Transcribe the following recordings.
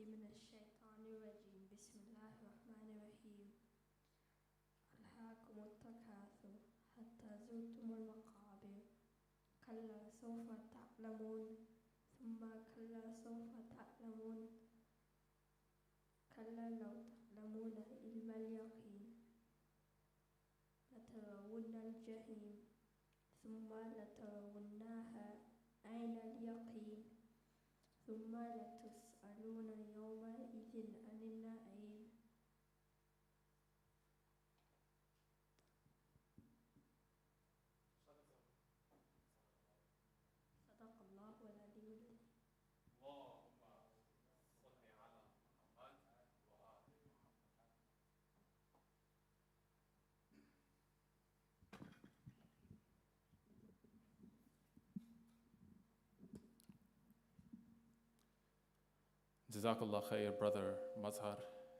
من الشيطان الرجيم بسم الله الرحمن الرحيم ألهاكم التكاثر حتى زرتم المقابر كلا سوف تعلمون ثم كلا سوف تعلمون كلا لو تعلمون علم اليقين لترون الجحيم ثم لترونها عين اليقين ثم لتسألون يومئذ عن النعيم صدق الله العلي العظيم. Jazakallah khair, brother Mazhar.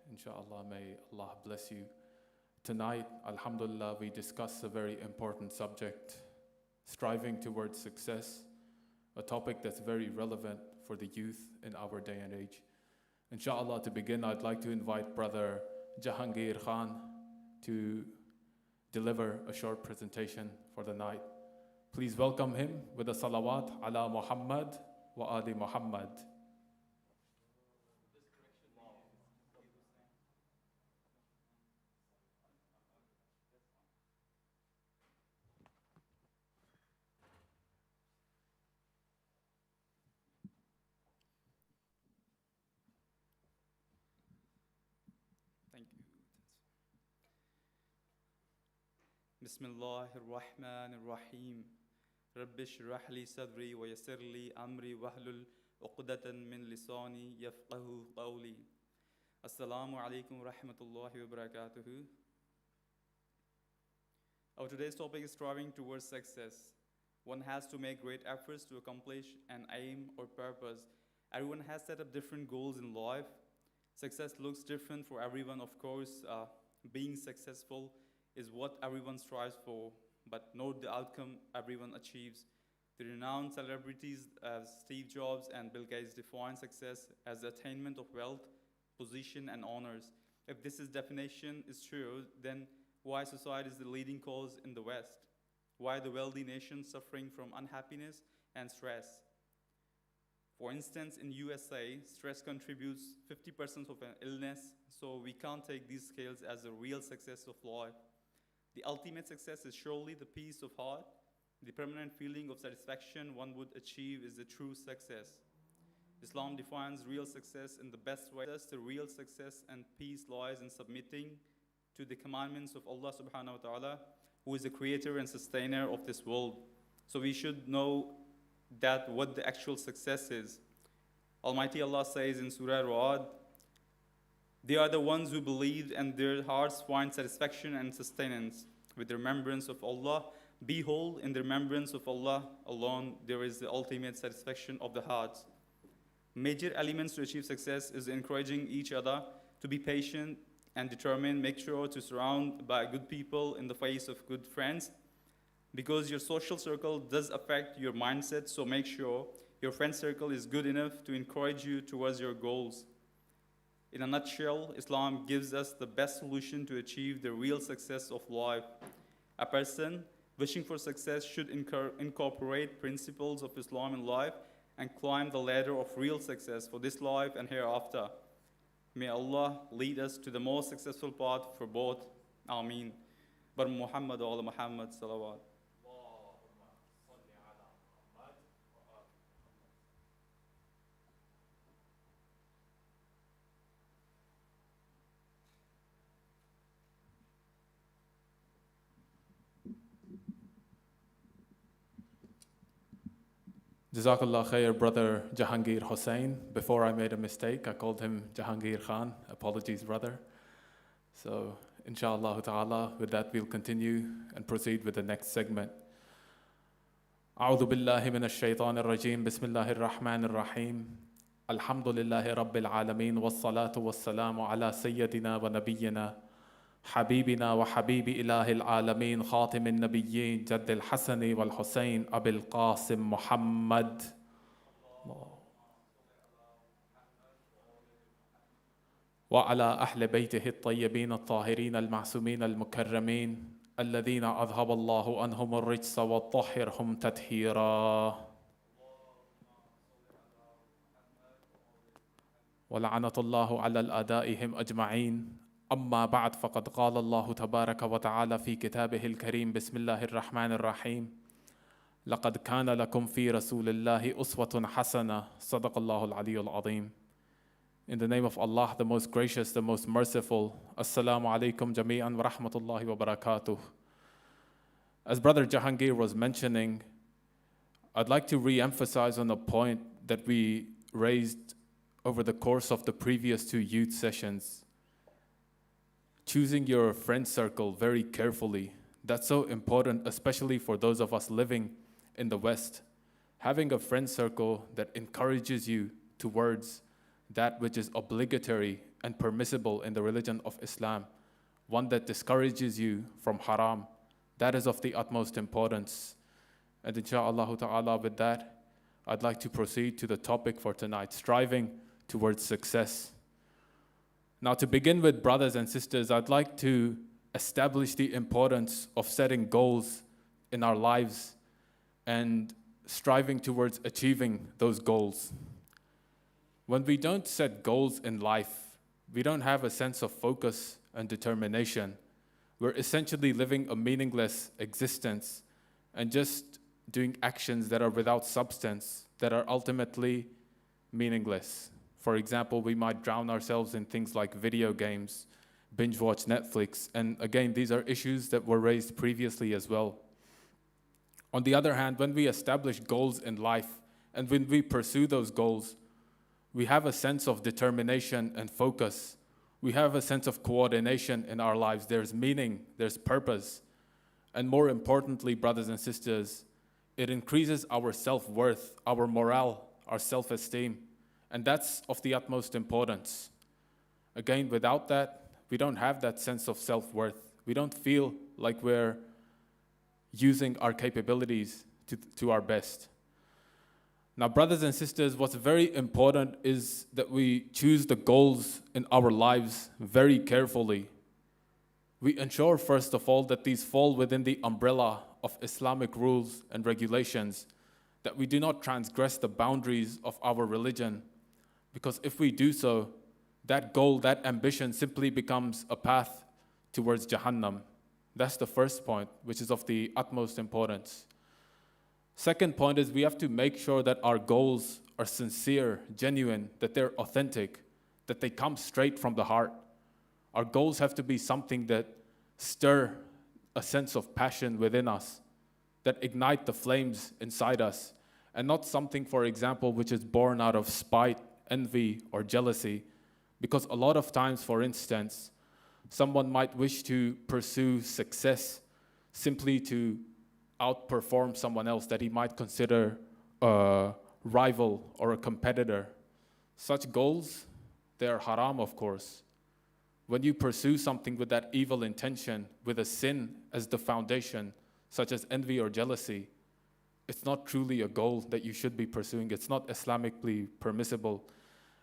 Inshallah, may Allah bless you. Tonight, alhamdulillah, we discuss a very important subject, striving towards success, a topic that's very relevant for the youth in our day and age. Inshallah, to begin, I'd like to invite brother Jahangir Khan to deliver a short presentation for the night. Please welcome him with a salawat ala Muhammad wa ali Muhammad. Thank you. Bismillahir Rahmanir Rahim. Rabbi shrah li sadri wa yassir li amri wahlul uqdatan min lisani yafqahu qawli. Assalamu alaikum wa rahmatullahi wa barakatuhu. Our today's topic is striving towards success. One has to make great efforts to accomplish an aim or purpose. Everyone has set up different goals in life. Success looks different for everyone, of course. Being successful is what everyone strives for, but not the outcome everyone achieves. The renowned celebrities as Steve Jobs and Bill Gates define success as the attainment of wealth, position, and honors. If this definition is true, then why society is the leading cause in the West? Why the wealthy nation suffering from unhappiness and stress? For instance, in USA, stress contributes 50% of an illness, so we can't take these scales as the real success of life. The ultimate success is surely the peace of heart. The permanent feeling of satisfaction one would achieve is the true success. Islam defines real success in the best way. Thus, the real success and peace lies in submitting to the commandments of Allah subhanahu wa ta'ala, who is the creator and sustainer of this world. So we should know that what the actual success is. Almighty Allah says in Surah Ra'ad, they are the ones who believe and their hearts find satisfaction and sustenance with the remembrance of Allah. Behold, in the remembrance of Allah alone, there is the ultimate satisfaction of the heart. Major elements to achieve success is encouraging each other to be patient and determined. Make sure to surround by good people in the face of good friends, because your social circle does affect your mindset, so make sure your friend circle is good enough to encourage you towards your goals. In a nutshell, Islam gives us the best solution to achieve the real success of life. A person wishing for success should incorporate principles of Islam in life and climb the ladder of real success for this life and hereafter. May Allah lead us to the most successful path for both. Ameen. Bar Muhammad wa ala Muhammad salawat. Jazakallah khair, brother Jahangir Hussain. Before I made a mistake, I called him Jahangir Khan. Apologies, brother. So, inshallah ta'ala, with that we'll continue and proceed with the next segment. أعوذ بالله من الشيطان الرجيم بسم الله الرحمن الرحيم الحمد لله رب العالمين والصلاة والسلام على سيدنا ونبينا حبيبنا وحبيب إله العالمين خاتم النبيين جد الحسن والحسين أبي القاسم محمد وعلى أهل بيته الطيبين الطاهرين المعصومين المكرمين الذين أذهب الله عنهم الرجس وطهرهم تطهيرا ولعنة الله على الأعدائهم أجمعين. أما بعد، فقد قال الله تبارك وتعالى في كتابه الكريم: بسم الله الرحمن الرحيم. لقد كان لكم في رسول الله أسوة حسنة. صدق الله العلي العظيم. In the name of Allah, the most gracious, the most merciful. Assalamu alaikum jami'an wa rahmatullahi wa barakatuh. As Brother Jahangir was mentioning, I'd like to re-emphasize on a point that we raised over the course of the previous two youth sessions. Choosing your friend circle very carefully. That's so important, especially for those of us living in the West. Having a friend circle that encourages you towards that which is obligatory and permissible in the religion of Islam, one that discourages you from haram, that is of the utmost importance. And insha'Allah ta'ala, with that, I'd like to proceed to the topic for tonight: striving towards success. Now, to begin with, brothers and sisters, I'd like to establish the importance of setting goals in our lives and striving towards achieving those goals. When we don't set goals in life, we don't have a sense of focus and determination. We're essentially living a meaningless existence and just doing actions that are without substance, that are ultimately meaningless. For example, we might drown ourselves in things like video games, binge watch Netflix, and again, these are issues that were raised previously as well. On the other hand, when we establish goals in life and when we pursue those goals, we have a sense of determination and focus. We have a sense of coordination in our lives. There's meaning, there's purpose. And more importantly, brothers and sisters, it increases our self-worth, our morale, our self-esteem. And that's of the utmost importance. Again, without that, we don't have that sense of self-worth. We don't feel like we're using our capabilities to our best. Now, brothers and sisters, what's very important is that we choose the goals in our lives very carefully. We ensure, first of all, that these fall within the umbrella of Islamic rules and regulations, that we do not transgress the boundaries of our religion, because if we do so, that goal, that ambition simply becomes a path towards Jahannam. That's the first point, which is of the utmost importance. Second point is we have to make sure that our goals are sincere, genuine, that they're authentic, that they come straight from the heart. Our goals have to be something that stir a sense of passion within us, that ignite the flames inside us, and not something, for example, which is born out of spite, envy, or jealousy. Because a lot of times, for instance, someone might wish to pursue success simply to outperform someone else that he might consider a rival or a competitor. Such goals, they are haram, of course. When you pursue something with that evil intention, with a sin as the foundation, such as envy or jealousy, it's not truly a goal that you should be pursuing. It's not Islamically permissible.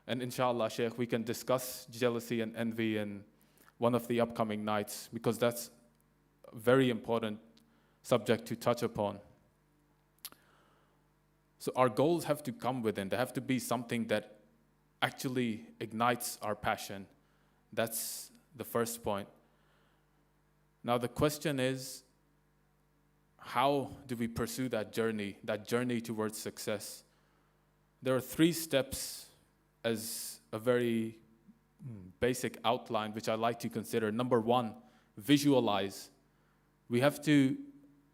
And inshallah, Sheikh, we can discuss jealousy and envy in one of the upcoming nights, because that's a very important subject to touch upon. So our goals have to come within. They have to be something that actually ignites our passion. That's the first point. Now the question is, how do we pursue that journey towards success? There are 3 steps as a very basic outline, which I like to consider. Number 1, visualize. We have to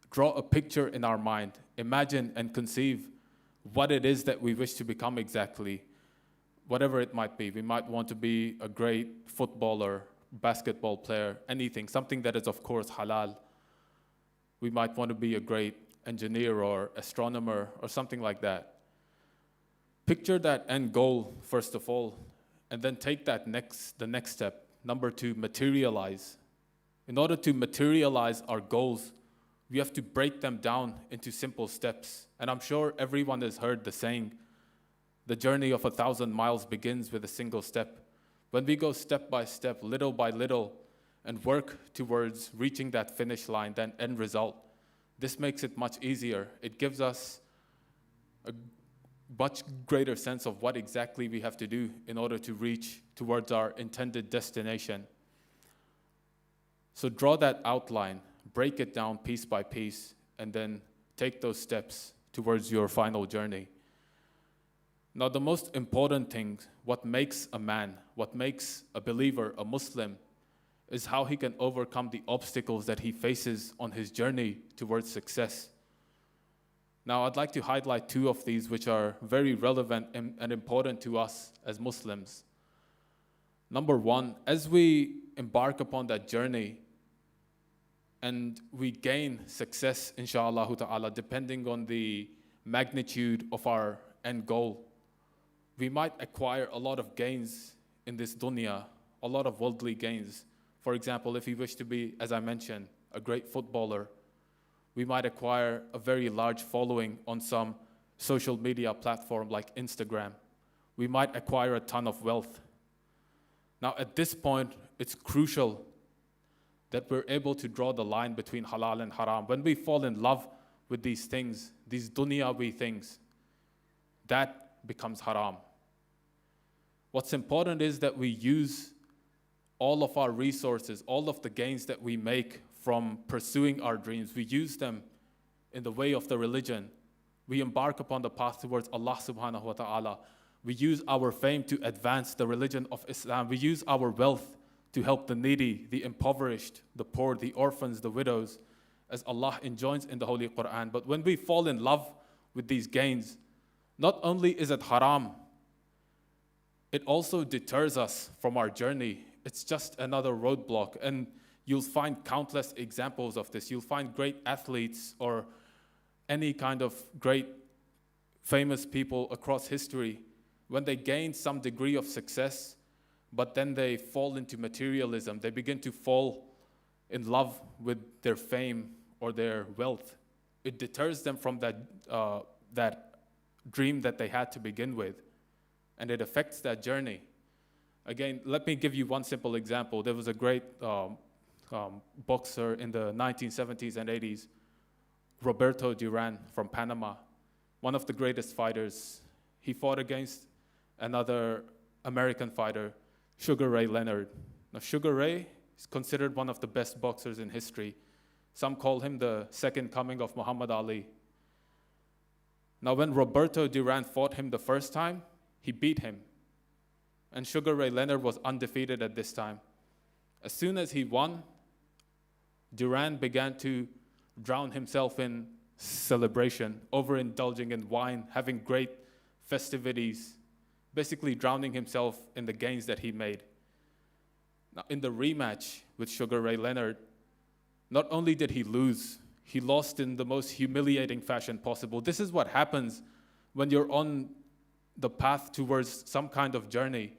draw a picture in our mind, imagine and conceive what it is that we wish to become exactly, whatever it might be. We might want to be a great footballer, basketball player, anything, something that is of course halal. We might want to be a great engineer or astronomer or something like that. Picture that end goal first of all, and then take the next step. Number 2, materialize. In order to materialize our goals, we have to break them down into simple steps. And I'm sure everyone has heard the saying, the journey of 1,000 miles begins with a single step. When we go step by step, little by little, and work towards reaching that finish line, that end result, this makes it much easier. It gives us a much greater sense of what exactly we have to do in order to reach towards our intended destination. So draw that outline, break it down piece by piece, and then take those steps towards your final journey. Now, the most important thing, what makes a man, what makes a believer, a Muslim, is how he can overcome the obstacles that he faces on his journey towards success. Now, I'd like to highlight two of these which are very relevant and important to us as Muslims. Number one, as we embark upon that journey and we gain success, inshallah ta'ala, depending on the magnitude of our end goal, we might acquire a lot of gains in this dunya, a lot of worldly gains. For example, if we wish to be, as I mentioned, a great footballer, we might acquire a very large following on some social media platform like Instagram. We might acquire a ton of wealth. Now, at this point, it's crucial that we're able to draw the line between halal and haram. When we fall in love with these things, these dunyawi things, that becomes haram. What's important is that we use all of our resources, all of the gains that we make from pursuing our dreams, we use them in the way of the religion. We embark upon the path towards Allah subhanahu wa ta'ala. We use our fame to advance the religion of Islam. We use our wealth to help the needy, the impoverished, the poor, the orphans, the widows, as Allah enjoins in the Holy Quran. But when we fall in love with these gains, not only is it haram, it also deters us from our journey. It's just another roadblock. And you'll find countless examples of this. You'll find great athletes or any kind of great famous people across history. When they gain some degree of success, but then they fall into materialism, they begin to fall in love with their fame or their wealth. It deters them from that dream that they had to begin with, and it affects that journey. Again, let me give you one simple example. There was a great boxer in the 1970s and 80s, Roberto Duran from Panama, one of the greatest fighters. He fought against another American fighter, Sugar Ray Leonard. Now, Sugar Ray is considered one of the best boxers in history. Some call him the second coming of Muhammad Ali. Now, when Roberto Duran fought him the first time, he beat him. And Sugar Ray Leonard was undefeated at this time. As soon as he won, Duran began to drown himself in celebration, overindulging in wine, having great festivities, basically drowning himself in the gains that he made. Now, in the rematch with Sugar Ray Leonard, not only did he lose, he lost in the most humiliating fashion possible. This is what happens when you're on the path towards some kind of journey,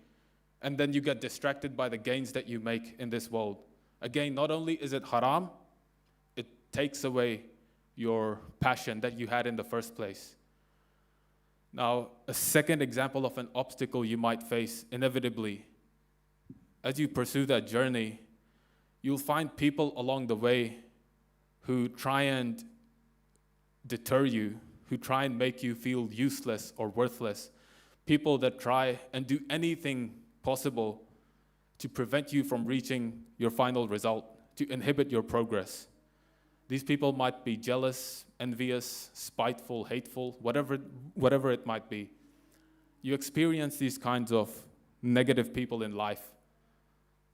and then you get distracted by the gains that you make in this world. Again, not only is it haram, it takes away your passion that you had in the first place. Now, a second example of an obstacle you might face inevitably, as you pursue that journey, you'll find people along the way who try and deter you, who try and make you feel useless or worthless. People that try and do anything possible to prevent you from reaching your final result, to inhibit your progress. These people might be jealous, envious, spiteful, hateful, whatever it might be. You experience these kinds of negative people in life.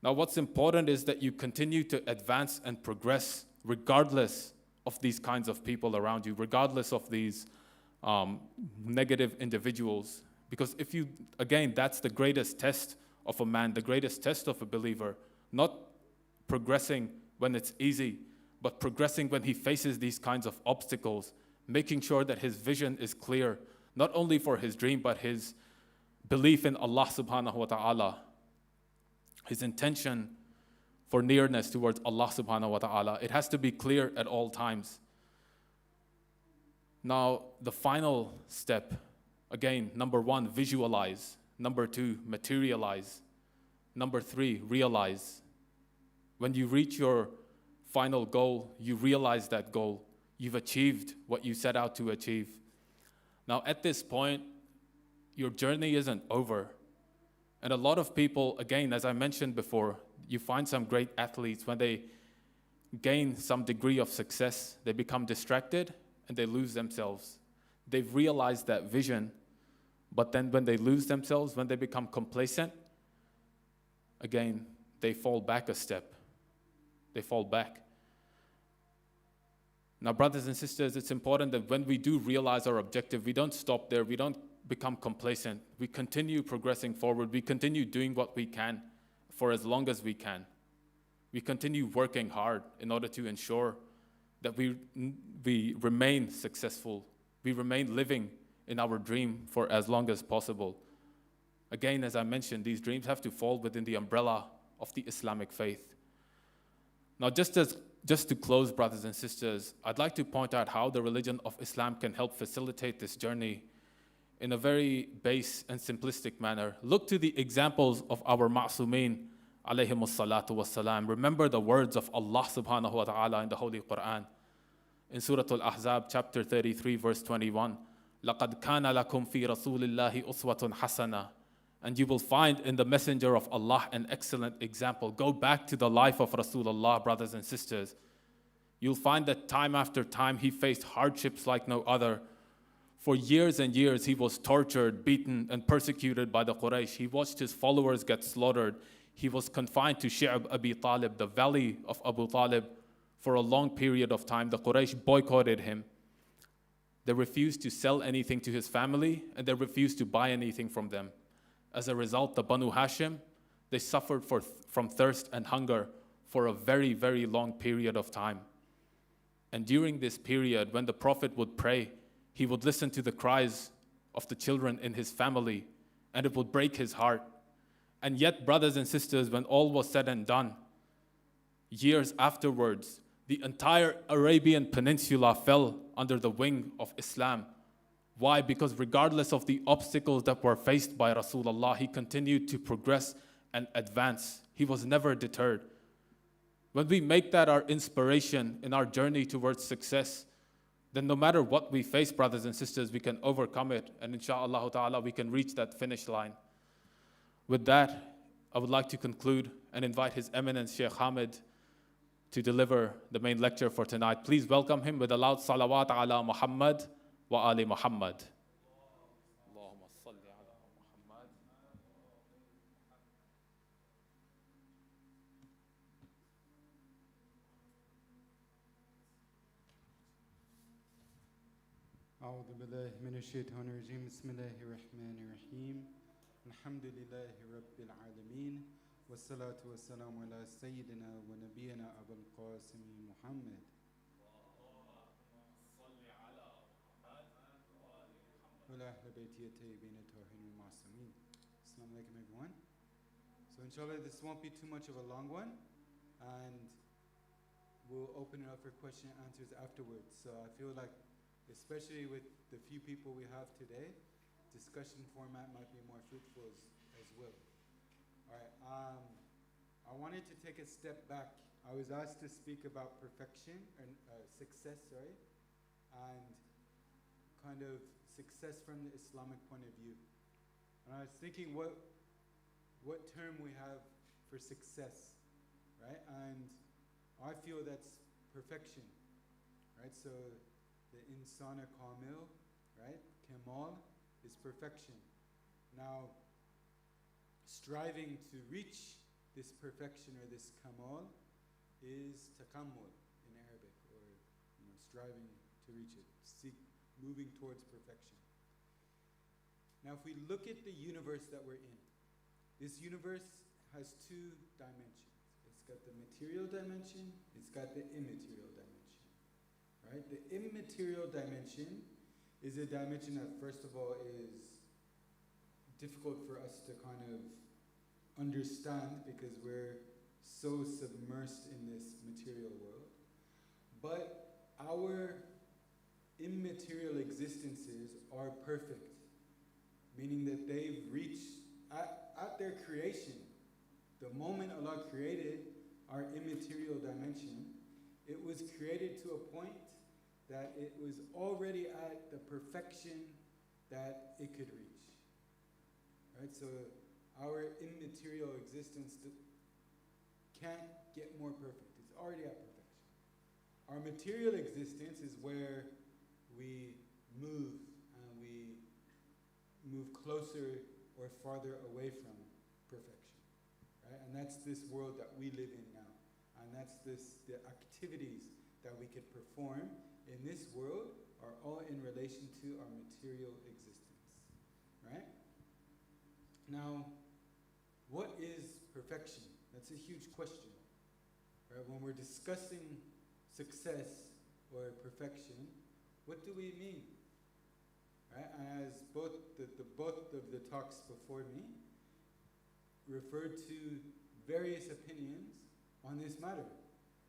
Now, what's important is that you continue to advance and progress regardless of these kinds of people around you, regardless of these negative individuals. Because if you, again, that's the greatest test of a man, the greatest test of a believer, not progressing when it's easy, but progressing when he faces these kinds of obstacles, making sure that his vision is clear, not only for his dream, but his belief in Allah subhanahu wa ta'ala, his intention for nearness towards Allah subhanahu wa ta'ala. It has to be clear at all times. Now, the final step, again, number one, visualize. Number two, materialize. Number 3, realize. When you reach your final goal, you realize that goal. You've achieved what you set out to achieve. Now, at this point, your journey isn't over. And a lot of people, again, as I mentioned before, you find some great athletes, when they gain some degree of success, they become distracted and they lose themselves. They've realized that vision, but then when they lose themselves, when they become complacent, again, they fall back a step. They fall back. Now, brothers and sisters, it's important that when we do realize our objective, we don't stop there. We don't become complacent. We continue progressing forward. We continue doing what we can for as long as we can. We continue working hard in order to ensure that we remain successful. We remain living in our dream for as long as possible. Again, as I mentioned, these dreams have to fall within the umbrella of the Islamic faith. Now, just to close, brothers and sisters, I'd like to point out how the religion of Islam can help facilitate this journey in a very base and simplistic manner. Look to the examples of our ma'sumin, alayhimus salatu wassalam. Remember the words of Allah subhanahu wa ta'ala in the Holy Quran. In Surah Al-Ahzab, chapter 33, verse 21, لَقَدْ كَانَ لَكُمْ فِي رَسُولِ اللَّهِ أُسْوَةٌ حَسَنَةٌ. And you will find in the Messenger of Allah an excellent example. Go back to the life of Rasulullah, brothers and sisters. You'll find that time after time he faced hardships like no other. For years and years he was tortured, beaten, and persecuted by the Quraysh. He watched his followers get slaughtered. He was confined to Shi'b Abi Talib, the valley of Abu Talib, for a long period of time. The Quraysh boycotted him. They refused to sell anything to his family, and they refused to buy anything from them. As a result, the Banu Hashim, they suffered from thirst and hunger for a very, very long period of time. And during this period, when the Prophet would pray, he would listen to the cries of the children in his family, and it would break his heart. And yet, brothers and sisters, when all was said and done, years afterwards, the entire Arabian Peninsula fell under the wing of Islam. Why? Because regardless of the obstacles that were faced by Rasulullah, he continued to progress and advance. He was never deterred. When we make that our inspiration in our journey towards success, then no matter what we face, brothers and sisters, we can overcome it. And inshallah ta'ala, we can reach that finish line. With that, I would like to conclude and invite His Eminence, Sheikh Hamid, to deliver the main lecture for tonight. Please welcome him with a loud salawat ala Muhammad wa ali Muhammad. Allahumma salli ala Muhammad. أعوذ بالله من الشيطان الرجيم بسم الله الرحمن الرحيم الحمد لله رب العالمين والصلاة والسلام على سيدنا ونبينا أبو القاسم محمد وعلى أهل بيته الطيبين الطاهرين المعصومين. Assalamu alaikum everyone. So inshallah this won't be too much of a long one, and we'll open it up for question and answers afterwards. So I feel like, especially with the few people we have today, discussion format might be more fruitful as well. All right, I wanted to take a step back. I was asked to speak about perfection and success, and kind of success from the Islamic point of view. And I was thinking what term we have for success, right? And I feel that's perfection, right? So the insana kamil, right? Kamal is perfection. Now, striving to reach this perfection or this kamal is takammul in Arabic, or striving to reach it, moving towards perfection. Now, if we look at the universe that we're in, this universe has two dimensions. It's got the material dimension, it's got the immaterial dimension, right? The immaterial dimension is a dimension that, first of all, is difficult for us to kind of understand because we're so submersed in this material world. But our immaterial existences are perfect, meaning that they've reached, at their creation, The moment Allah created our immaterial dimension, it was created to a point that it was already at the perfection that it could reach. Right? So our immaterial existence can't get more perfect. It's already at perfection. Our material existence is where we move and we move closer or farther away from perfection. Right? And that's this world that we live in now. And that's the activities that we could perform in this world are all in relation to our material existence. Right? Now, what is perfection? That's a huge question. Right? When we're discussing success or perfection, what do we mean? Right? And as both of the talks before me referred to various opinions on this matter.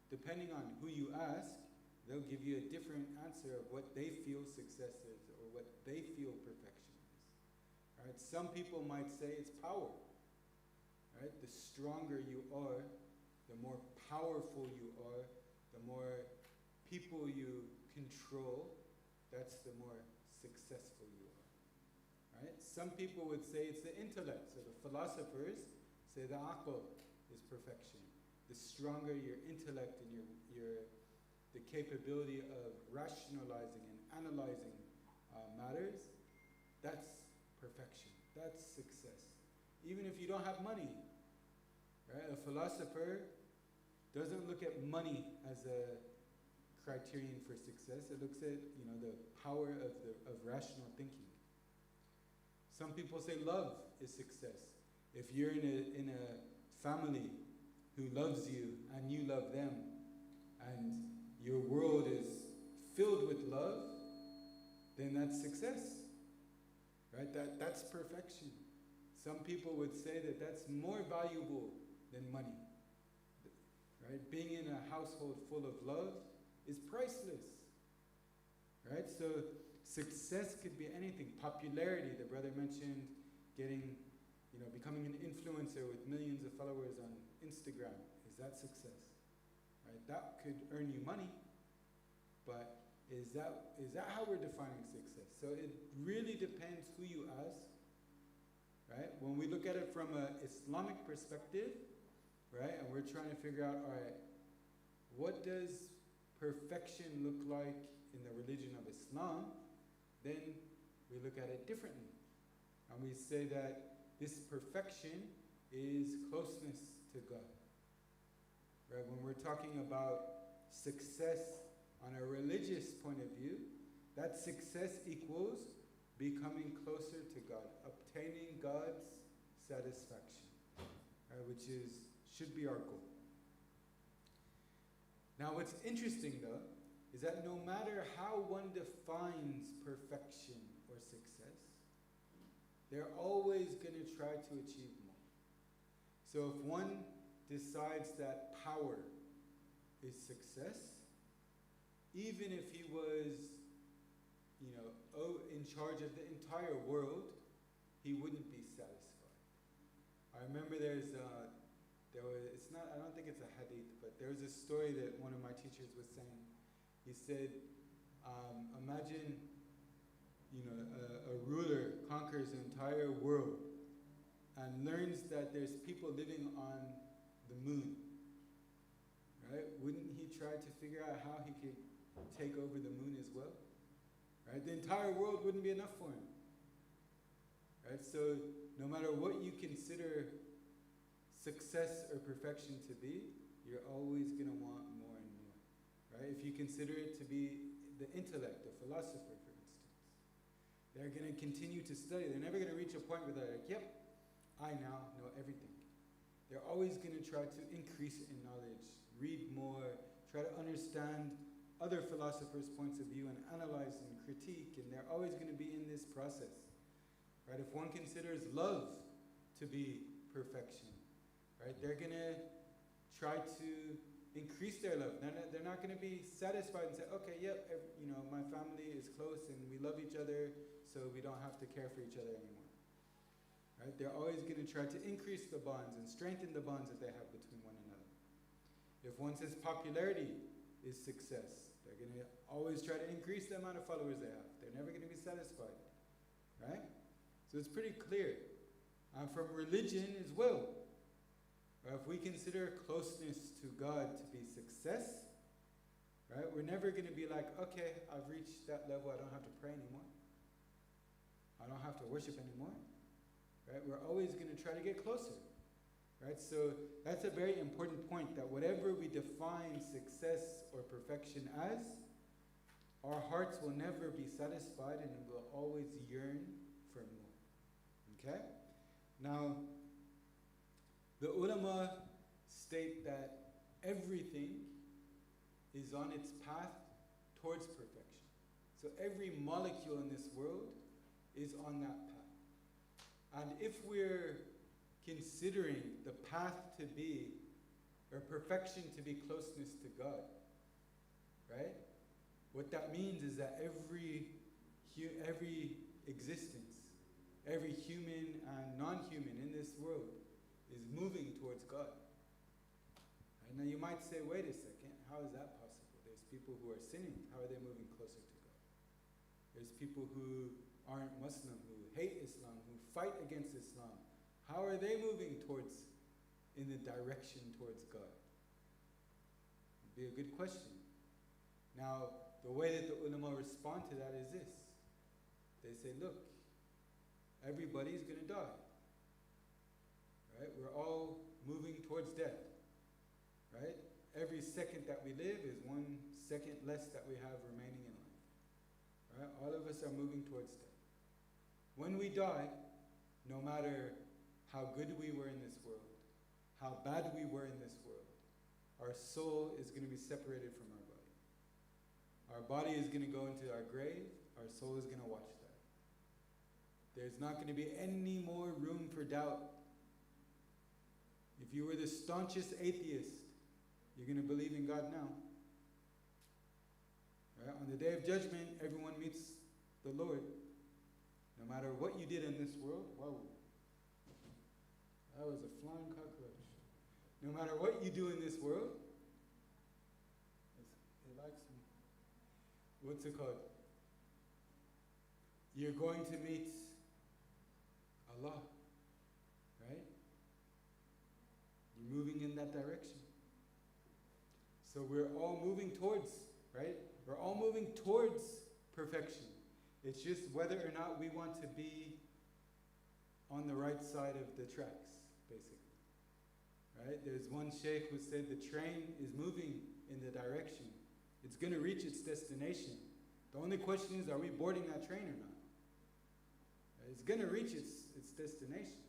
Depending on who you ask, they'll give you a different answer of what they feel success is or what they feel perfection is. Right? Some people might say it's power. Right? The stronger you are, the more powerful you are, the more people you control, that's the more successful you are. Right? Some people would say it's the intellect. So the philosophers say the aql is perfection. The stronger your intellect and the capability of rationalizing and analyzing matters, that's perfection. That's success. Even if you don't have money, right? A philosopher doesn't look at money as a criterion for success. It looks at the power of rational thinking. Some people say love is success. If you're in a family who loves you and you love them, and your world is filled with love, then that's success. Right? That's perfection. Some people would say that that's more valuable than money. Right? Being in a household full of love is priceless. Right? So success could be anything. Popularity, the brother mentioned becoming an influencer with millions of followers on Instagram. Is that success? Right? That could earn you money, but is that how we're defining success? So it really depends who you ask. Right? When we look at it from an Islamic perspective, right, and we're trying to figure out, all right, what does perfection look like in the religion of Islam, then we look at it differently. And we say that this perfection is closeness to God. Right? When we're talking about success on a religious point of view, that success equals becoming closer to God, obtaining God's satisfaction, right, which should be our goal. Now what's interesting though, is that no matter how one defines perfection or success, they're always going to try to achieve more. So if one decides that power is success, even if he was in charge of the entire world, he wouldn't be satisfied. I remember I don't think it's a hadith, but there was a story that one of my teachers was saying. He said, imagine, a ruler conquers the entire world and learns that there's people living on the moon, right? Wouldn't he try to figure out how he could take over the moon as well? Right? The entire world wouldn't be enough for him. Right? So no matter what you consider success or perfection to be, you're always going to want more and more. Right? If you consider it to be the intellect, the philosopher, for instance, they're going to continue to study. They're never going to reach a point where they're like, yep, I now know everything. They're always going to try to increase in knowledge, read more, try to understand other philosophers' points of view and analyze and critique, and they're always going to be in this process. Right? If one considers love to be perfection, right, they're going to try to increase their love. They're not going to be satisfied and say, okay, yep, my family is close and we love each other, so we don't have to care for each other anymore. right? They're always going to try to increase the bonds and strengthen the bonds that they have between one another. If one says popularity is success, they're going to always try to increase the amount of followers they have. They're never going to be satisfied, right? So it's pretty clear. From religion as well. If we consider closeness to God to be success, right, we're never going to be like, okay, I've reached that level, I don't have to pray anymore. I don't have to worship anymore. Right? We're always going to try to get closer. Right? So that's a very important point, that whatever we define success or perfection as, our hearts will never be satisfied and will always yearn for more. Okay? Now, the ulama state that everything is on its path towards perfection. So every molecule in this world is on that path. And if we're considering the path to be, or perfection to be closeness to God, right? What that means is that every existence, every human and non-human in this world is moving towards God. Right? Now you might say, wait a second, how is that possible? There's people who are sinning. How are they moving closer to God? There's people who aren't Muslim, who hate Islam, who fight against Islam. How are they moving in the direction towards God? It'd be a good question. Now, the way that the ulama respond to that is this. They say, look, everybody's going to die. Right? We're all moving towards death. Right? Every second that we live is 1 second less that we have remaining in life. Right? All of us are moving towards death. When we die, no matter how good we were in this world, how bad we were in this world, our soul is going to be separated from our body. Our body is going to go into our grave, our soul is going to watch that. There's not going to be any more room for doubt. If you were the staunchest atheist, you're going to believe in God now. Right? On the day of judgment, everyone meets the Lord. No matter what you did in this world, whoa, that was a flying cockroach. No matter what you do in this world, it likes me. What's it called? You're going to meet Allah, right? You're moving in that direction. So we're all moving towards, right? We're all moving towards perfection. It's just whether or not we want to be on the right side of the tracks, basically. Right? There's one sheikh who said the train is moving in the direction. It's going to reach its destination. The only question is, are we boarding that train or not? It's going to reach its destination.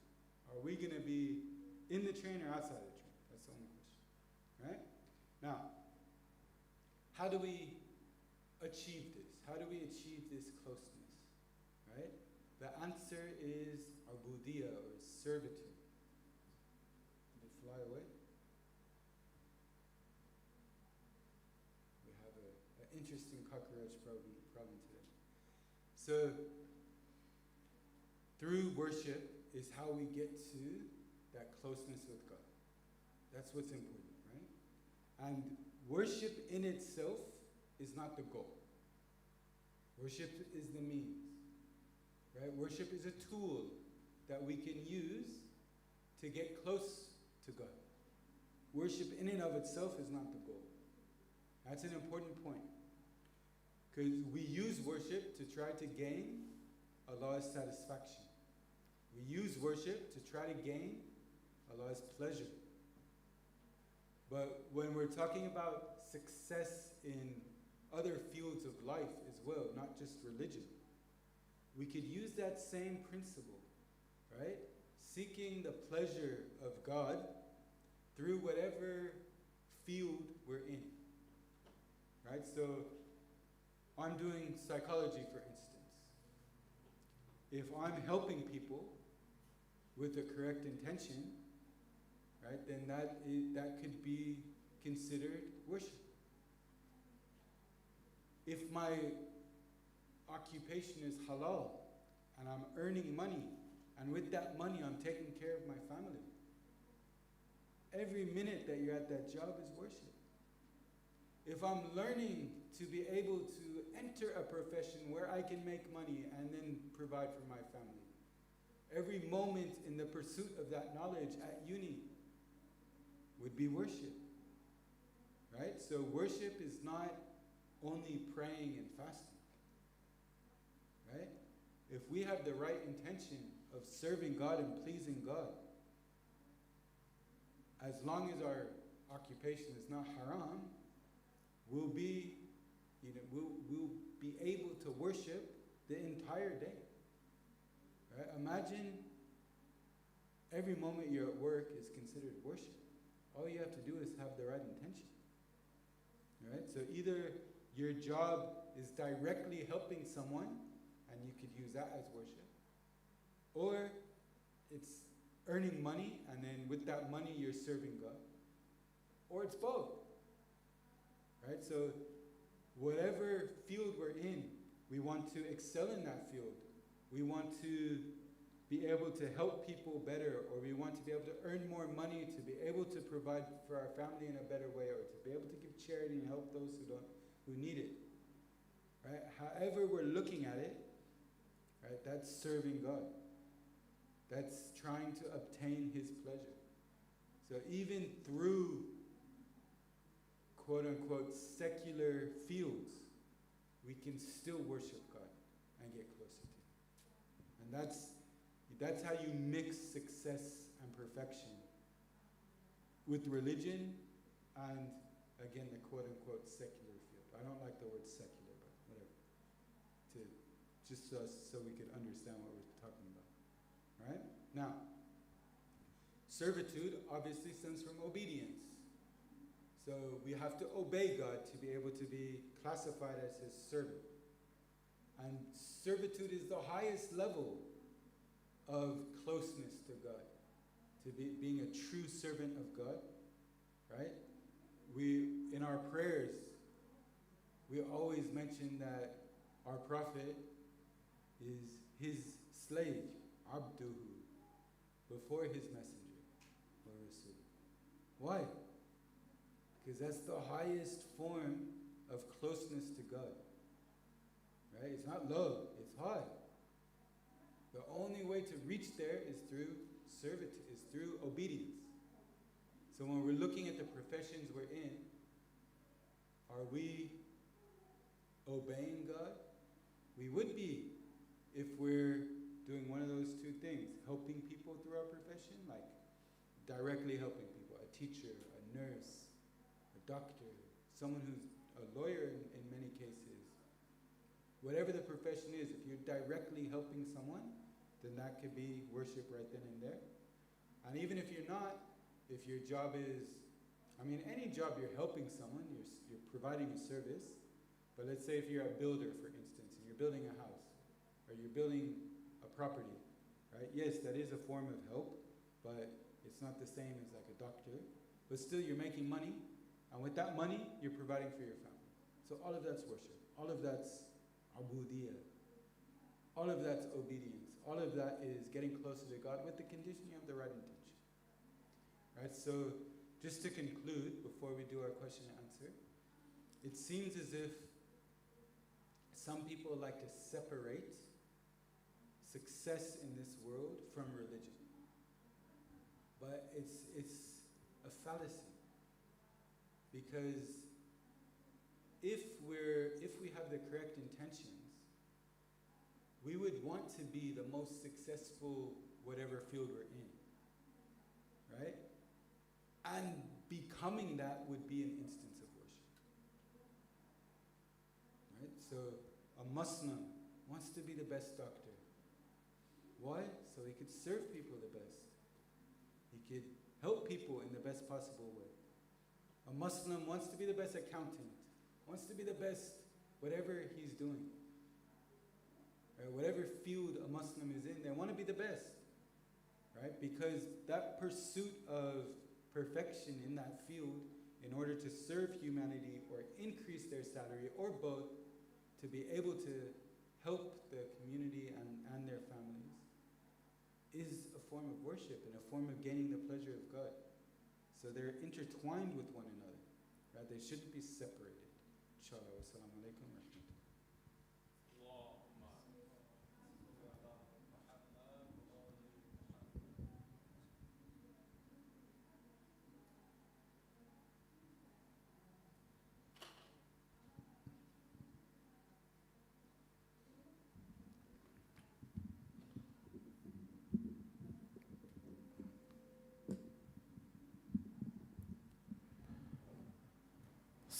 Are we going to be in the train or outside the train? That's the only question. Right? Now, how do we achieve this? How do we achieve this closeness? Right? The answer is ubudiyya, or servitude. Did it fly away? We have an interesting cockroach problem today. So, through worship is how we get to that closeness with God. That's what's important, right? And worship in itself is not the goal. Worship is the means, right? Worship is a tool that we can use to get close to God. Worship in and of itself is not the goal. That's an important point. Because we use worship to try to gain Allah's satisfaction. We use worship to try to gain Allah's pleasure. But when we're talking about success in other fields of life as well, not just religion, we could use that same principle, right? Seeking the pleasure of God through whatever field we're in, right? So I'm doing psychology, for instance. If I'm helping people with the correct intention, right, then that could be considered worship. If my occupation is halal and I'm earning money And with that money, I'm taking care of my family. Every minute that you're at that job is worship. If I'm learning to be able to enter a profession where I can make money and then provide for my family, every moment in the pursuit of that knowledge at uni would be worship. Right? So worship is not only praying and fasting. Right? If we have the right intention of serving God and pleasing God, as long as our occupation is not haram, we'll be able to worship the entire day. Right? Imagine every moment you're at work is considered worship. All you have to do is have the right intention. Right? So either your job is directly helping someone, and you could use that as worship, or it's earning money, and then with that money you're serving God. Or it's both. Right? So whatever field we're in, we want to excel in that field. We want to be able to help people better, or we want to be able to earn more money to be able to provide for our family in a better way, or to be able to give charity and help those who need it. Right? However we're looking at it, right, that's serving God. That's trying to obtain His pleasure. So even through quote-unquote secular fields, we can still worship God and get closer to Him. And that's how you mix success and perfection with religion and, again, the quote-unquote secular field. I don't like the word secular, but whatever. Just so we could understand what we're talking about. Right? Now, servitude obviously stems from obedience. So we have to obey God to be able to be classified as His servant. And servitude is the highest level of closeness to God, to being a true servant of God, right? In our prayers, we always mention that our prophet is His slave, abduhu, before His messenger, or Rasul. Why? Because that's the highest form of closeness to God. Right? It's not love, it's high. The only way to reach there is through servitude, is through obedience. So when we're looking at the professions we're in, are we obeying God? We would be if we're doing one of those two things, helping people through our profession, like directly helping people, a teacher, a nurse, a doctor, someone who's a lawyer in many cases. Whatever the profession is, if you're directly helping someone, then that could be worship right then and there. And even if you're not, if your job is, any job you're helping someone, you're providing a service. But let's say if you're a builder, for instance, and you're building a house, or you're building a property, right? Yes, that is a form of help, but it's not the same as like a doctor. But still, you're making money, and with that money, you're providing for your family. So all of that's worship. All of that's abudiyah. All of that's obedience. All of that is getting closer to God with the condition you have the right intention. Right? So just to conclude, before we do our question and answer, it seems as if some people like to separate success in this world from religion. But it's a fallacy. Because if we have the correct intentions, we would want to be the most successful whatever field we're in, right? And becoming that would be an instance of worship, right? So a Muslim wants to be the best doctor. Why? So he could serve people the best. He could help people in the best possible way. A Muslim wants to be the best accountant, wants to be the best whatever he's doing. Right? Whatever field a Muslim is in, they want to be the best. Right? Because that pursuit of perfection in that field, in order to serve humanity or increase their salary or both, to be able to help the community and their families, worship and a form of gaining the pleasure of God. So they're intertwined with one another, right? They shouldn't be separated. Inshallah. Wassalamu alaikum wa rahmatullah.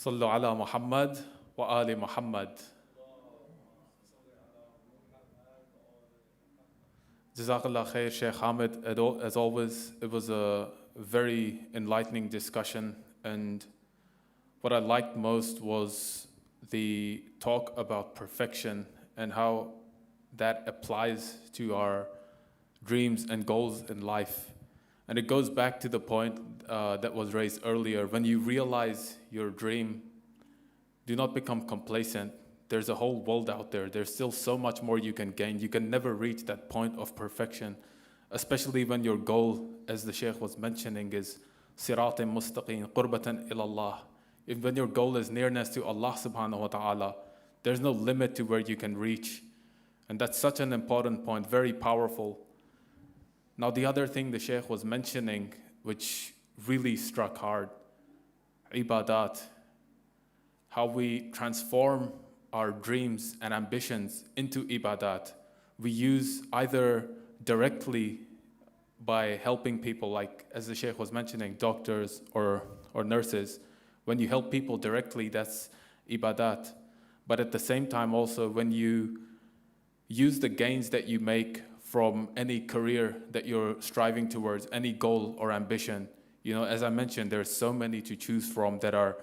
صلوا على محمد وآل محمد. Jazakallah khair, Sheikh Hamid. As always, it was a very enlightening discussion, and what I liked most was the talk about perfection and how that applies to our dreams and goals in life. And it goes back to the point that was raised earlier. When you realize your dream, do not become complacent. There's a whole world out there. There's still so much more you can gain. You can never reach that point of perfection, especially when your goal, as the Sheikh was mentioning, is sirat mustaqim, qurbatan ilallah. When your goal is nearness to Allah subhanahu wa ta'ala, there's no limit to where you can reach. And that's such an important point, very powerful. Now, the other thing the Sheikh was mentioning, which really struck hard, ibadat, how we transform our dreams and ambitions into ibadat. We use either directly by helping people, like as the Sheikh was mentioning, doctors or nurses. When you help people directly, that's ibadat. But at the same time also, when you use the gains that you make from any career that you're striving towards, any goal or ambition. You know, as I mentioned, there's so many to choose from that are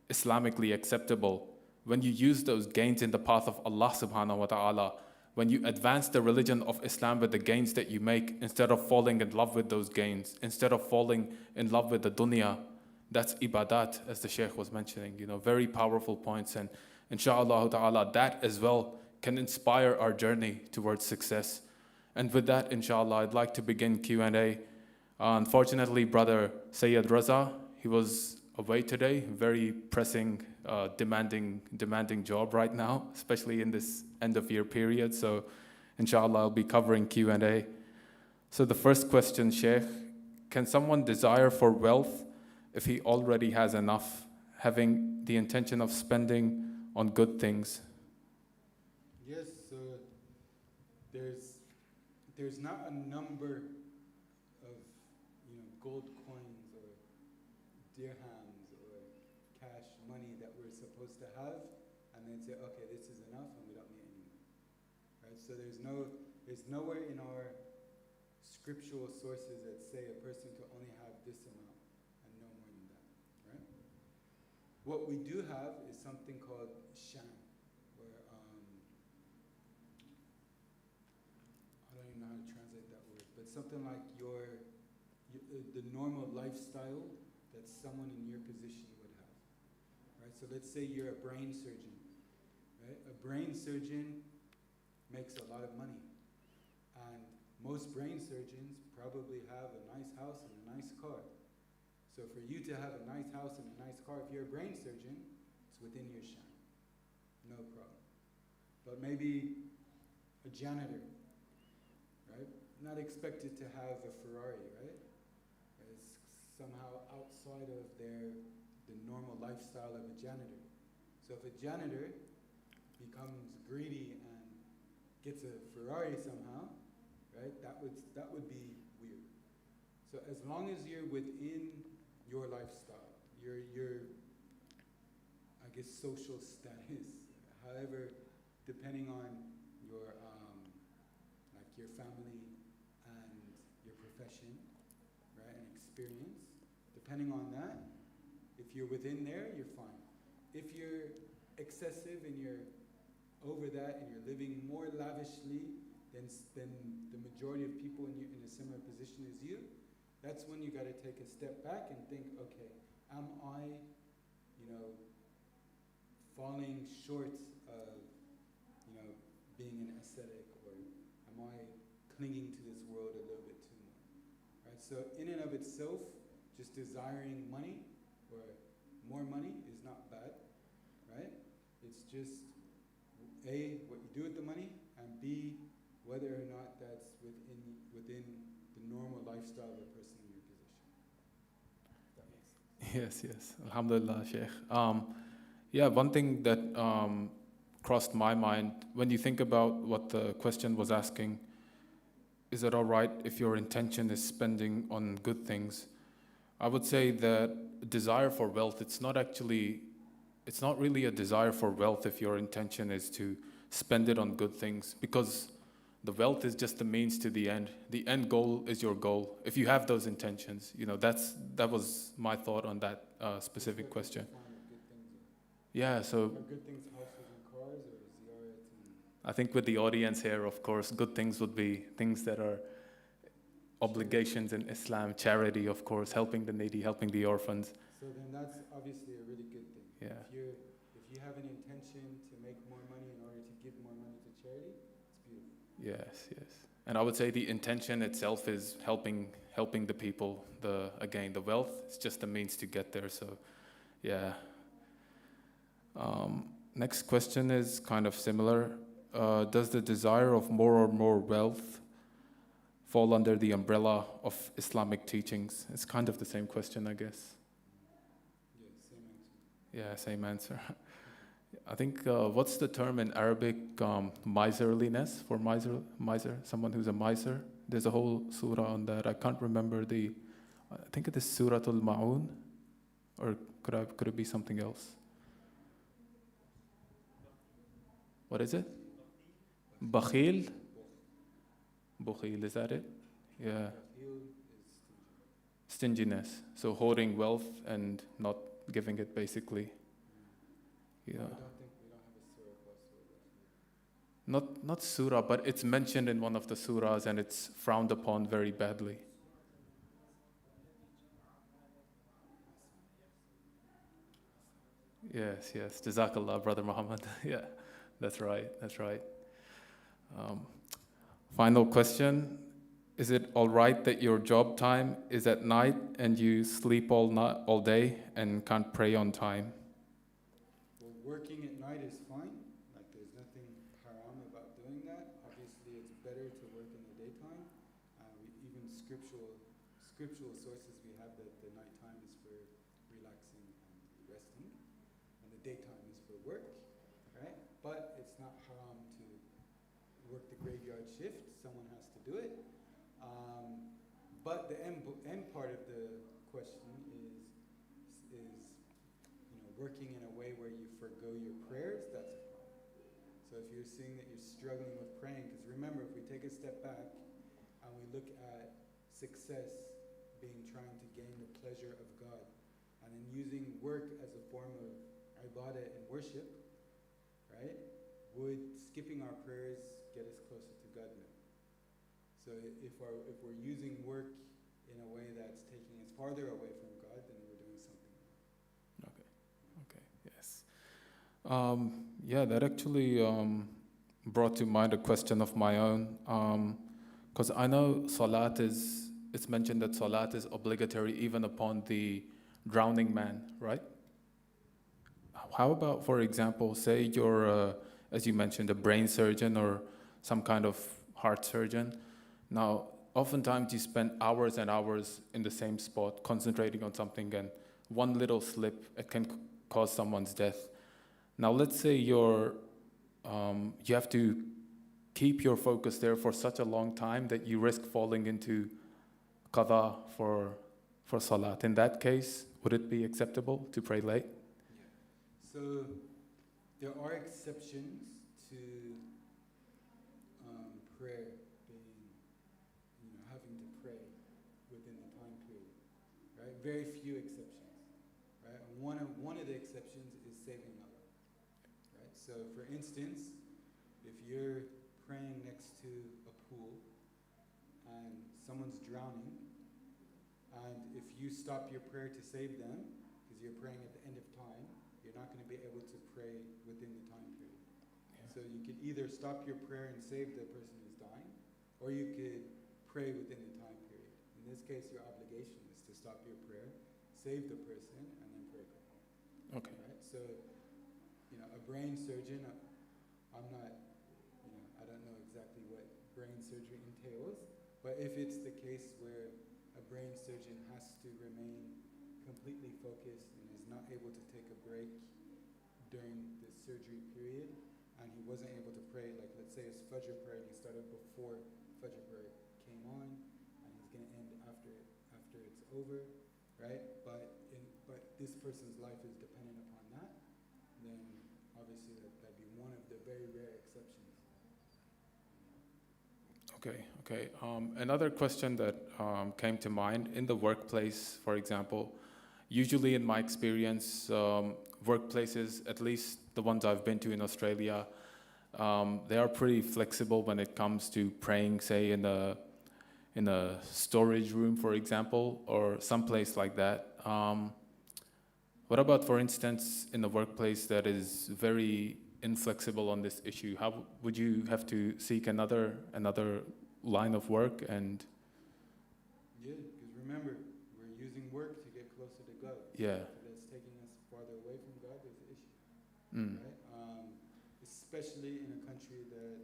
Islamically acceptable. When you use those gains in the path of Allah subhanahu wa ta'ala, when you advance the religion of Islam with the gains that you make, instead of falling in love with those gains, instead of falling in love with the dunya, that's ibadat, as the Shaykh was mentioning. You know, very powerful points, and inshallah ta'ala, that as well can inspire our journey towards success. And with that, inshallah, I'd like to begin Q&A. Unfortunately, brother Sayyid Raza, he was away today, very pressing, demanding job right now, especially in this end of year period. So inshallah, I'll be covering Q&A. So the first question, Sheikh, can someone desire for wealth if he already has enough, having the intention of spending on good things? Yes, so there's not a number of gold coins or dirhams or cash money that we're supposed to have, and then say, okay, this is enough, and we don't need any more. Right? So there's nowhere in our scriptural sources that say a person can only have this amount and no more than that. Right? What we do have is something called sham, where I don't even know how to translate that word, but something like the normal lifestyle that someone in your position would have. Right? So let's say you're a brain surgeon. Right? A brain surgeon makes a lot of money. And most brain surgeons probably have a nice house and a nice car. So for you to have a nice house and a nice car, if you're a brain surgeon, it's within your sham. No problem. But maybe a janitor, right? Not expected to have a Ferrari, right? It's somehow outside of the normal lifestyle of a janitor. So if a janitor becomes greedy and gets a Ferrari somehow, right? That would be weird. So as long as you're within your lifestyle, your I guess social status, however, depending on your like your family and your profession, right, and experience, depending on that, if you're within there, you're fine. If you're excessive and you're over that and you're living more lavishly than the majority of people in a similar position as you, that's when you got to take a step back and think, okay, am I, falling short of, being an ascetic, or am I clinging to this world a little bit too much? So in and of itself, just desiring money or more money is not bad, right? It's just A, what you do with the money, and B, whether or not that's within the normal lifestyle of a person in your position. That makes sense. Yes. Alhamdulillah, Sheikh. Yeah, one thing that crossed my mind when you think about what the question was asking, is it all right if your intention is spending on good things? I would say that desire for wealth, it's not really a desire for wealth if your intention is to spend it on good things, because the wealth is just the means to the end. The end goal is your goal. If you have those intentions, that was my thought on that specific question. Yeah, so Are good things houses and cars, or ziyarat and I think with the audience here, of course, good things would be things that are obligations in Islam, charity, of course, helping the needy, helping the orphans. so then that's obviously a really good thing. Yeah. If you have an intention to make more money in order to give more money to charity, it's beautiful. Yes. And I would say the intention itself is helping the people. The wealth is just a means to get there. So, yeah. Next question is kind of similar. Does the desire of more or more wealth fall under the umbrella of Islamic teachings? It's kind of the same question, I guess. Yeah, same answer. Yeah, same answer. I think, what's the term in Arabic, miserliness, for miser, someone who's a miser? There's a whole surah on that. I can't remember I think it is Surah Al-Ma'un, or could it be something else? What is it? Bakhil? Bukhil, is that it? Yeah. Heal is Stinginess. So hoarding wealth and not giving it, basically. Yeah. I don't think we don't have a surah called surah. Not surah, but it's mentioned in one of the surahs and it's frowned upon very badly. Yes. Jazakallah, Brother Muhammad. Yeah, that's right. Final question. Is it all right that your job time is at night and you sleep all day and can't pray on time? Well, working at night is fine. Like, there's nothing haram about doing that. Obviously, it's better to work in the daytime. Even scriptural sources, we have that the nighttime is for relaxing and resting, and the daytime is for work, right? But it's not haram to work the graveyard shift. Someone has to do it. But the end part of the question is working in a way where you forgo your prayers. That's a problem. So if you're seeing that you're struggling with praying, because remember, if we take a step back and we look at success being trying to gain the pleasure of God, and then using work as a form of ibadah and worship, right? Would skipping our prayers get us closer to God now? So if we're using work in a way that's taking us farther away from God, then we're doing something wrong. Okay, yes. Yeah, that actually brought to mind a question of my own. Because I know it's mentioned that salat is obligatory even upon the drowning man, right? How about, for example, say you're, as you mentioned, a brain surgeon or some kind of heart surgeon. Now, oftentimes you spend hours and hours in the same spot concentrating on something, and one little slip, it can cause someone's death. Now, let's say you have to keep your focus there for such a long time that you risk falling into qada for salat. In that case, would it be acceptable to pray late? So there are exceptions to prayer being, having to pray within the time period, right? Very few exceptions, right? And one of the exceptions is saving a life, right? So for instance, if you're praying next to a pool and someone's drowning, and if you stop your prayer to save them, because you're praying at the end of time, you're not going to be able to pray within the time period. Yeah. So you could either stop your prayer and save the person who's dying, or you could pray within the time period. And in this case, your obligation is to stop your prayer, save the person, and then pray for them. Okay. Right? So, a brain surgeon, I'm not, I don't know exactly what brain surgery entails, but if it's the case where a brain surgeon has to remain completely focused and is not able to take a break during the surgery period, and he wasn't able to pray, like let's say it's Fajr prayer, and he started before Fajr prayer came on, and he's going to end after it's over, right? But this person's life is dependent upon that, then obviously that'd be one of the very rare exceptions. Okay. Another question that came to mind in the workplace, for example. Usually, in my experience, workplaces, at least the ones I've been to in Australia, they are pretty flexible when it comes to praying, say in a storage room, for example, or someplace like that. What about, for instance, in a workplace that is very inflexible on this issue? How would you have to seek another line of work? And Yeah, because remember, we're using work to get closer to God. yeah. So that's taking us farther away from God is the issue, Mm. right? Especially in a country that,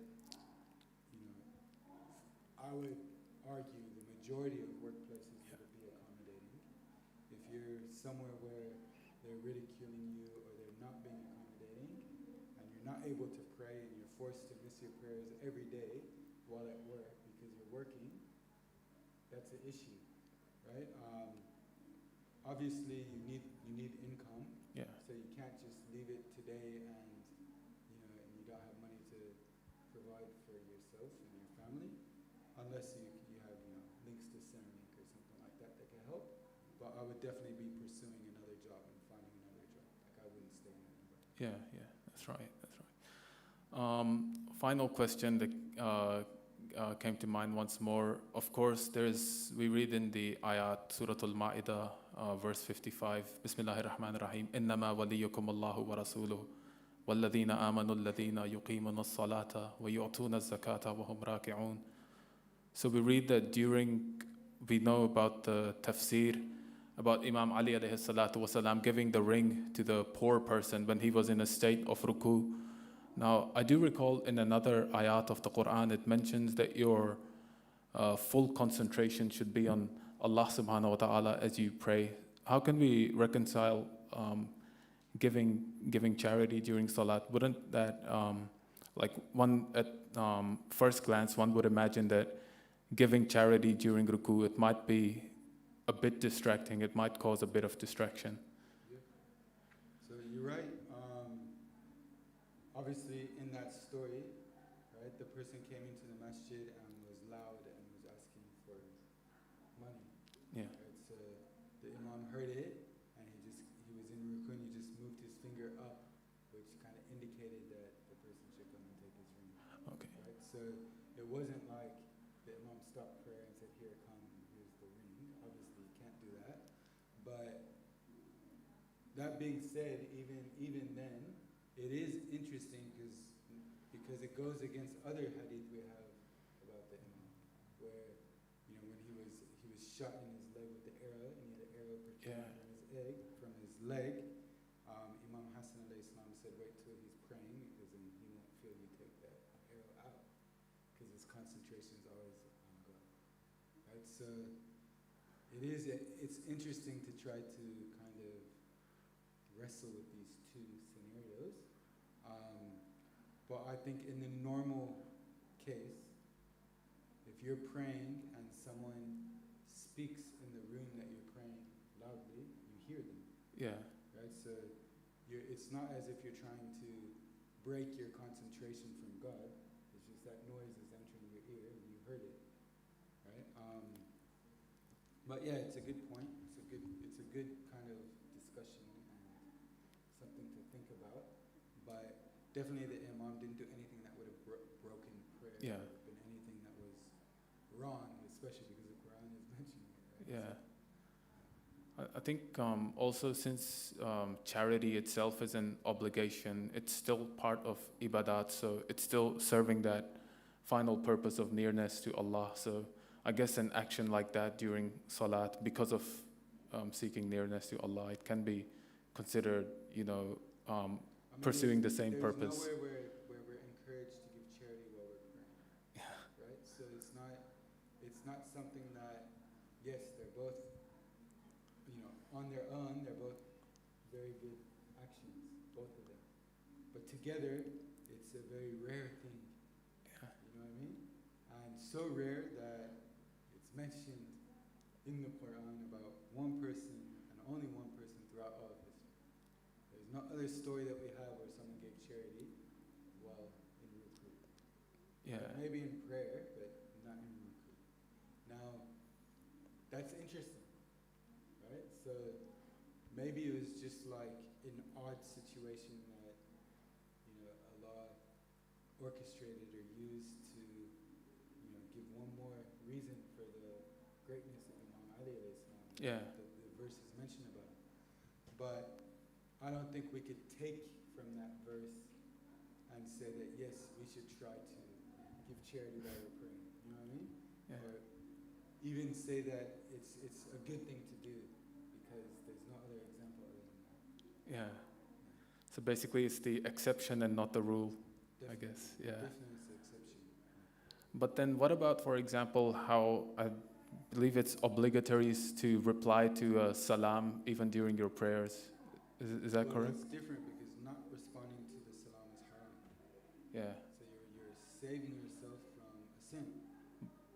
I would argue the majority of workplaces would be accommodating. If you're somewhere where they're ridiculing you or they're not being accommodating, and you're not able to pray and you're forced to miss your prayers every day while at work because you're working, that's an issue, right? Obviously, you need income, Yeah. so you can't just leave it today and you don't have money to provide for yourself and your family, unless you have links to Centrelink or something like that can help. But I would definitely be pursuing another job and finding another job. Like I wouldn't stay in that environment. Yeah, that's right. Final question that came to mind once more. Of course, we read in the ayat, Surah Al-Ma'idah, verse 55, Bismillahir Rahmanir Rahim, إِنَّمَا وَلِيُّكُمُ اللَّهُ وَرَسُولُهُ وَالَّذِينَ آمَنُوا الَّذِينَ يُقِيمُونَ الصَّلَاةَ وَيُؤْتُونَ الزَّكَاةَ وَهُمْ رَاكِعُونَ. So we read that we know about the tafsir, about Imam Ali alayhi salatu wasalam giving the ring to the poor person when he was in a state of ruku. Now, I do recall in another ayat of the Quran, it mentions that your full concentration should be on Allah subhanahu wa ta'ala as you pray. How can we reconcile giving charity during salat? Wouldn't that, like one at first glance, one would imagine that giving charity during ruku, it might be a bit distracting. It might cause a bit of distraction. Yeah. So you're right. Obviously, in that story, right, the person came into the masjid and was loud and was asking for money. Yeah. Right? So the imam heard it, and he was in ruku, and he just moved his finger up, which kind of indicated that the person should come and take his ring. Okay. Right? So it wasn't like the imam stopped prayer and said, "Here, come, here's the ring." Obviously, you can't do that. But that being said, even then, it is interesting because it goes against other hadith we have about the imam, where when he was shot in his leg with the arrow, and he had an arrow protruding from his leg. Imam Hassan alayhi salam said, "Wait till he's praying, because then he won't feel you take that arrow out, because his concentration is always on God." Right? So it's interesting to try to kind of wrestle with these two scenarios. But I think in the normal case, if you're praying and someone speaks in the room that you're praying loudly, you hear them. Yeah. Right? So it's not as if you're trying to break your concentration from God. It's just that noise is entering your ear and you heard it. Right? But yeah, it's a good point. It's a good kind of discussion and something to think about. But definitely the imam didn't do anything that would have broken prayer. Yeah. Or been anything that was wrong, especially because the Quran is mentioning it. Right? Yeah. I think also since charity itself is an obligation, it's still part of ibadat, so it's still serving that final purpose of nearness to Allah. So I guess an action like that during salat, because of seeking nearness to Allah, it can be considered, I mean, pursuing the same there's purpose. nowhere where we're encouraged to give charity while we're praying. Right? So it's not something that, yes, they're both, on their own, they're both very good actions, both of them. But together, it's a very rare thing. Yeah. You know what I mean? And so rare that it's mentioned in the Quran about one person and only one person throughout all of history. There's no other story that we have where someone gave charity while in ruku. Yeah. Maybe in prayer, but not in ruku. Now, that's interesting, right? So maybe it was just like an odd situation that, Allah orchestrated or used to, give one more reason for the greatness of Imam Ali alayhi salam. Yeah. The verses mention about him. But I don't think we could take from that verse and say that, yes, we should try to give charity while we're praying. You know what I mean? Yeah. Or even say that it's a good thing to do because there's no other example other than that. Yeah. So basically, it's the exception and not the rule, I Definitely. guess. Yeah. Definitely it's the exception. But then what about, for example, how I believe it's obligatory to reply to a salam even during your prayers? Is that correct? It's different because not responding to the salam is haram. Yeah. So you're saving yourself from a sin.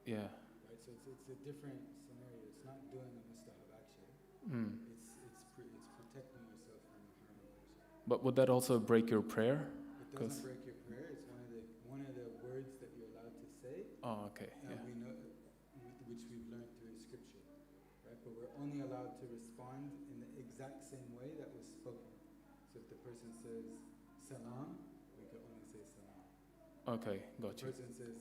Yeah. Right? So it's a different scenario. It's not doing a mustahab action. Mm. It's protecting yourself from the haram action. But would that also break your prayer? It doesn't break your prayer. It's one of the words that you're allowed to say. Oh, okay. And Yeah. we know, which we've learned through scripture, right? But we're only allowed to respond in the exact same way that was spoken. So if the person says salam, we can only say salam. Okay, If got the you. person says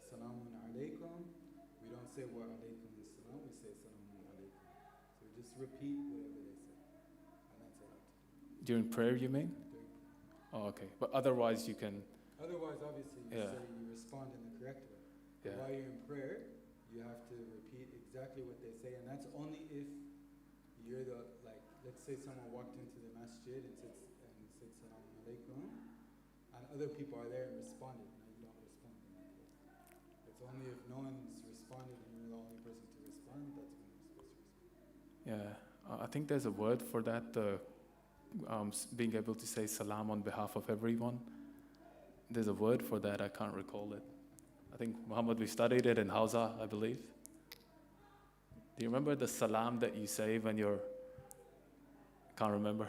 salamun alaykum, we don't say wa alaykum salam, we say salamun alaykum. So we just repeat whatever they say. And that's allowed to do During prayer, you mean? during prayer. Oh, okay. But otherwise, you can. Otherwise, obviously, Yeah. you respond in the correct way. Yeah. While you're in prayer, you have to repeat exactly what they say, and that's only if you're let's say someone walked into the masjid and said salam alaikum, and other people are there and responded, and you don't respond in that case. It's only if no one's responded and you're the only person to respond, that's when you're supposed to respond. Yeah. I think there's a word for that, being able to say salam on behalf of everyone. There's a word for that, I can't recall it. I think, Muhammad, we studied it in Hausa, I believe. Do you remember the salam that you say when you're... Can't remember.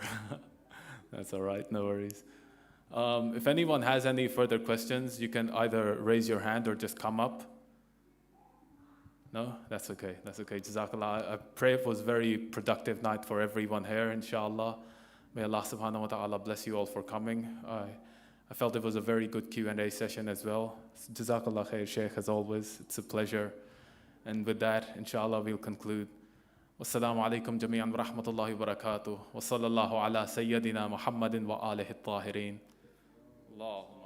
That's all right, no worries. If anyone has any further questions, you can either raise your hand or just come up. No? That's okay, that's okay. Jazakallah. I pray it was a very productive night for everyone here, inshallah. May Allah subhanahu wa ta'ala bless you all for coming. I felt it was a very good Q&A session as well. Jazakallah khair, Sheikh, as always. It's a pleasure. And with that, inshallah, we'll conclude. Wassalamu alaikum jami'an wa rahmatullahi wa barakatuh. Wa sallallahu ala sayyidina Muhammadin wa alihi at-tahirin. Allahumma